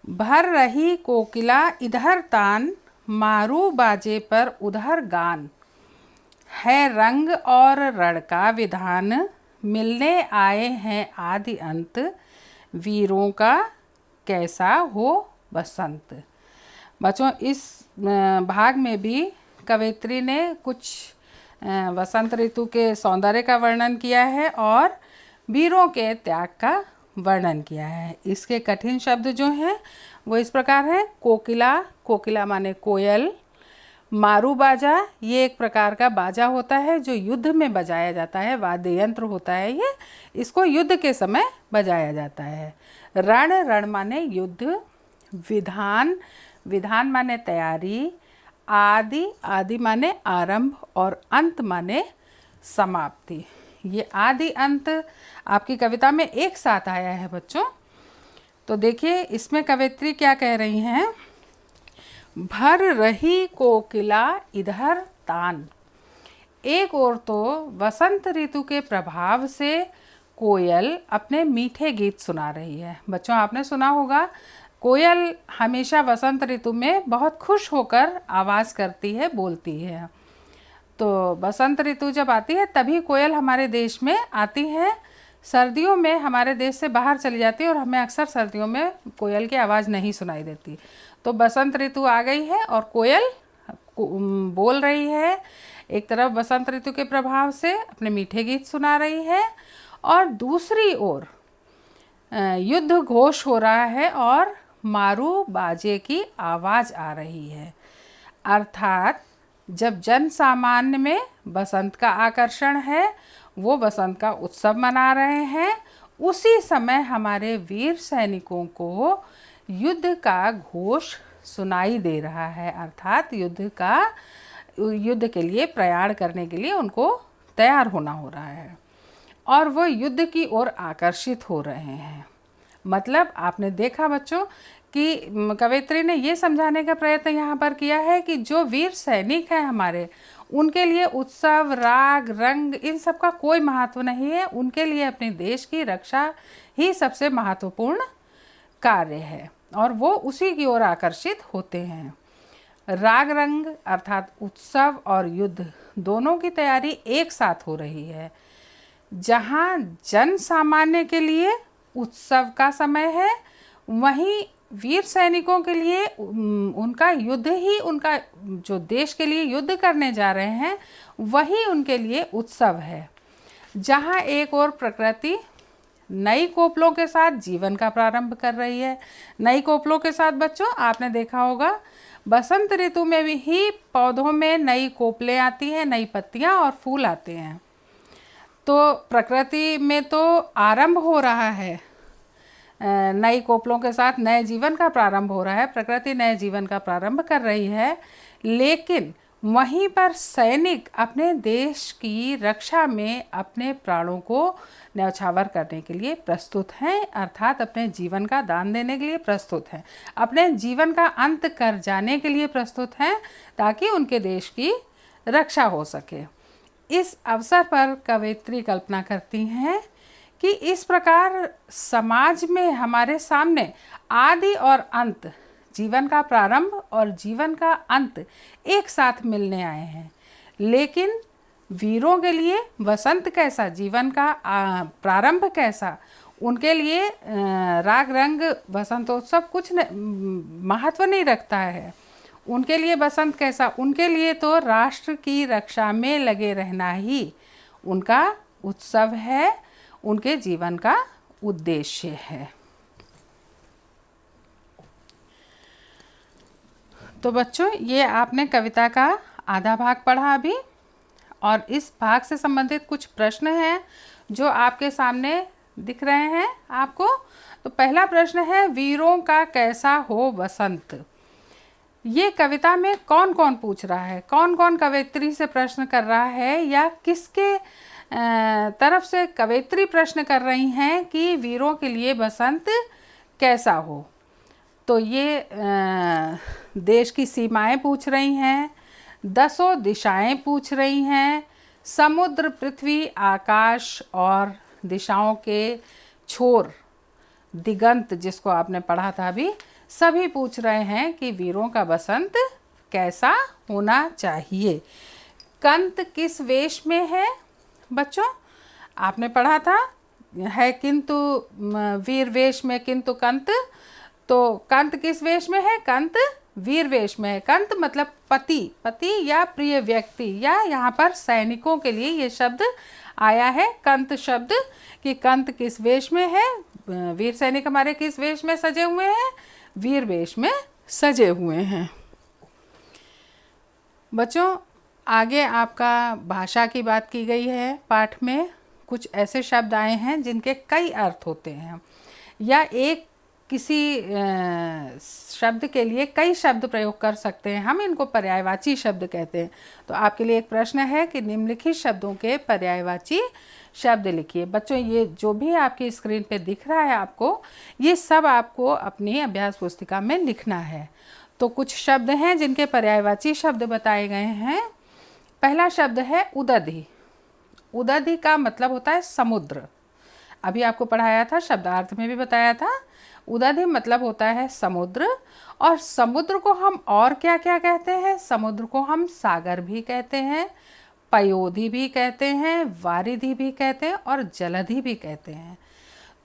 भर रही कोकिला इधर तान, मारू बाजे पर उधर गान। है रंग और रण का विधान, मिलने आए हैं आदि अंत। वीरों का कैसा हो बसंत। बच्चों, इस भाग में भी कवयित्री ने कुछ वसंत ऋतु के सौंदर्य का वर्णन किया है और वीरों के त्याग का वर्णन किया है। इसके कठिन शब्द जो हैं वो इस प्रकार हैं। कोकिला, कोकिला माने कोयल। मारू बाजा, ये एक प्रकार का बाजा होता है जो युद्ध में बजाया जाता है, वाद्य यंत्र होता है ये, इसको युद्ध के समय बजाया जाता है। रण, रण माने युद्ध। विधान, विधान माने तैयारी। आदि, आदि माने आरंभ और अंत माने समाप्ति। ये आदि अंत आपकी कविता में एक साथ आया है बच्चों। तो देखिए इसमें कवयित्री क्या कह रही हैं। भर रही कोकिला इधर तान। एक ओर तो वसंत ऋतु के प्रभाव से कोयल अपने मीठे गीत सुना रही है। बच्चों, आपने सुना होगा कोयल हमेशा वसंत ऋतु में बहुत खुश होकर आवाज़ करती है, बोलती है। तो बसंत ऋतु जब आती है तभी कोयल हमारे देश में आती है। सर्दियों में हमारे देश से बाहर चली जाती है और हमें अक्सर सर्दियों में कोयल की आवाज़ नहीं सुनाई देती। तो बसंत ऋतु आ गई है और कोयल बोल रही है। एक तरफ बसंत ऋतु के प्रभाव से अपने मीठे गीत सुना रही है और दूसरी ओर युद्ध घोष हो रहा है और मारू बाजे की आवाज़ आ रही है। अर्थात जब जन सामान्य में बसंत का आकर्षण है, वो बसंत का उत्सव मना रहे हैं, उसी समय हमारे वीर सैनिकों को युद्ध का घोष सुनाई दे रहा है। अर्थात युद्ध के लिए प्रयाण करने के लिए उनको तैयार होना हो रहा है और वो युद्ध की ओर आकर्षित हो रहे हैं। मतलब आपने देखा बच्चों कि कवयित्री ने ये समझाने का प्रयत्न यहाँ पर किया है कि जो वीर सैनिक हैं हमारे, उनके लिए उत्सव, राग, रंग इन सब का कोई महत्व नहीं है। उनके लिए अपने देश की रक्षा ही सबसे महत्वपूर्ण कार्य है और वो उसी की ओर आकर्षित होते हैं। राग रंग अर्थात उत्सव और युद्ध दोनों की तैयारी एक साथ हो रही है। जहाँ जन सामान्य के लिए उत्सव का समय है, वहीं वीर सैनिकों के लिए उनका युद्ध ही, उनका जो देश के लिए युद्ध करने जा रहे हैं वही उनके लिए उत्सव है। जहाँ एक और प्रकृति नई कोपलों के साथ जीवन का प्रारंभ कर रही है। नई कोपलों के साथ बच्चों आपने देखा होगा बसंत ऋतु में भी ही पौधों में नई कोपलें आती हैं, नई पत्तियाँ और फूल आते हैं। तो प्रकृति में तो आरंभ हो रहा है, नई कोपलों के साथ नए जीवन का प्रारंभ हो रहा है, प्रकृति नए जीवन का प्रारंभ कर रही है। लेकिन वहीं पर सैनिक अपने देश की रक्षा में अपने प्राणों को न्यौछावर करने के लिए प्रस्तुत हैं, अर्थात अपने जीवन का दान देने के लिए प्रस्तुत हैं, अपने जीवन का अंत कर जाने के लिए प्रस्तुत हैं ताकि उनके देश की रक्षा हो सके। इस अवसर पर कवयित्री कल्पना करती हैं कि इस प्रकार समाज में हमारे सामने आदि और अंत, जीवन का प्रारंभ और जीवन का अंत एक साथ मिलने आए हैं। लेकिन वीरों के लिए वसंत कैसा, जीवन का प्रारंभ कैसा, उनके लिए राग रंग वसंतोत्सव कुछ महत्व नहीं रखता है। उनके लिए बसंत कैसा, उनके लिए तो राष्ट्र की रक्षा में लगे रहना ही उनका उत्सव है, उनके जीवन का उद्देश्य है। तो बच्चों, ये आपने कविता का आधा भाग पढ़ा अभी और इस भाग से संबंधित कुछ प्रश्न हैं जो आपके सामने दिख रहे हैं आपको। तो पहला प्रश्न है, वीरों का कैसा हो बसंत। ये कविता में कौन कौन पूछ रहा है, कौन कौन कवयित्री से प्रश्न कर रहा है या किसके तरफ से कवयित्री प्रश्न कर रही हैं कि वीरों के लिए बसंत कैसा हो। तो ये देश की सीमाएं पूछ रही हैं, 10 दिशाएं पूछ रही हैं, समुद्र, पृथ्वी, आकाश और दिशाओं के छोर, दिगंत जिसको आपने पढ़ा था अभी, सभी पूछ रहे हैं कि वीरों का बसंत कैसा होना चाहिए। कंत किस वेश में है बच्चों? आपने पढ़ा था है किंतु वीर वेश में किंतु कंत। तो कंत किस वेश में है? कंत वीर वेश में है। कंत मतलब पति, पति या प्रिय व्यक्ति, या यहाँ पर सैनिकों के लिए ये शब्द आया है कंत शब्द, कि कंत किस वेश में है। वीर सैनिक हमारे किस वेश में सजे हुए हैं? वीर वेश में सजे हुए हैं। बच्चों आगे आपका भाषा की बात की गई है। पाठ में कुछ ऐसे शब्द आए हैं जिनके कई अर्थ होते हैं, या एक किसी शब्द के लिए कई शब्द प्रयोग कर सकते हैं, हम इनको पर्यायवाची शब्द कहते हैं। तो आपके लिए एक प्रश्न है कि निम्नलिखित शब्दों के पर्यायवाची शब्द लिखिए। बच्चों ये जो भी आपकी स्क्रीन पे दिख रहा है आपको, ये सब आपको अपनी अभ्यास पुस्तिका में लिखना है। तो कुछ शब्द हैं जिनके पर्यायवाची शब्द बताए गए हैं। पहला शब्द है उदधि। उदधि का मतलब होता है समुद्र। अभी आपको पढ़ाया था, शब्दार्थ में भी बताया था। उदधि मतलब होता है समुद्र। और समुद्र को हम और क्या क्या कहते हैं? समुद्र को हम सागर भी कहते हैं, पयोधि भी कहते हैं, वारिधि भी कहते हैं और जलधि भी कहते हैं।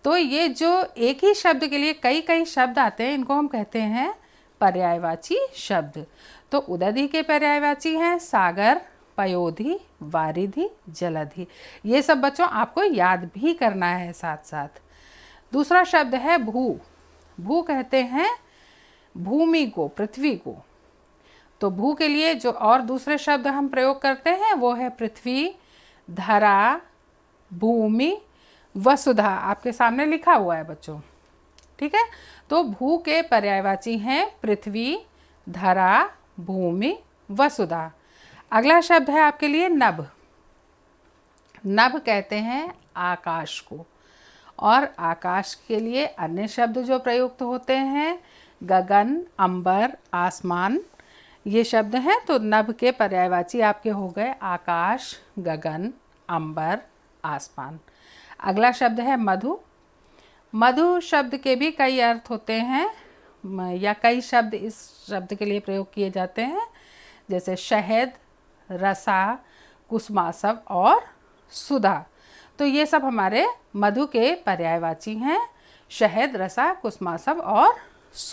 तो ये जो एक ही शब्द के लिए कई कई शब्द आते हैं, इनको हम कहते हैं पर्यायवाची शब्द। तो उदधि के पर्यायवाची हैं सागर, पयोधि, वारिधि, जलधि। ये सब बच्चों आपको याद भी करना है साथ साथ। दूसरा शब्द है भू। भू कहते हैं भूमि को, पृथ्वी को। तो भू के लिए जो और दूसरे शब्द हम प्रयोग करते हैं वो है पृथ्वी, धरा, भूमि, वसुधा। आपके सामने लिखा हुआ है बच्चों, ठीक है। तो भू के पर्यायवाची हैं पृथ्वी, धरा, भूमि, वसुधा। अगला शब्द है आपके लिए नभ। नभ कहते हैं आकाश को। और आकाश के लिए अन्य शब्द जो प्रयुक्त होते हैं गगन, अंबर, आसमान, ये शब्द हैं। तो नभ के पर्यायवाची आपके हो गए आकाश, गगन, अंबर, आसमान। अगला शब्द है मधु। मधु शब्द के भी कई अर्थ होते हैं, या कई शब्द इस शब्द के लिए प्रयोग किए जाते हैं, जैसे शहद, रसा, कुसुमासव और सुधा। तो ये सब हमारे मधु के पर्यायवाची हैं, शहद, रसा, कुसुमासव और सुधा।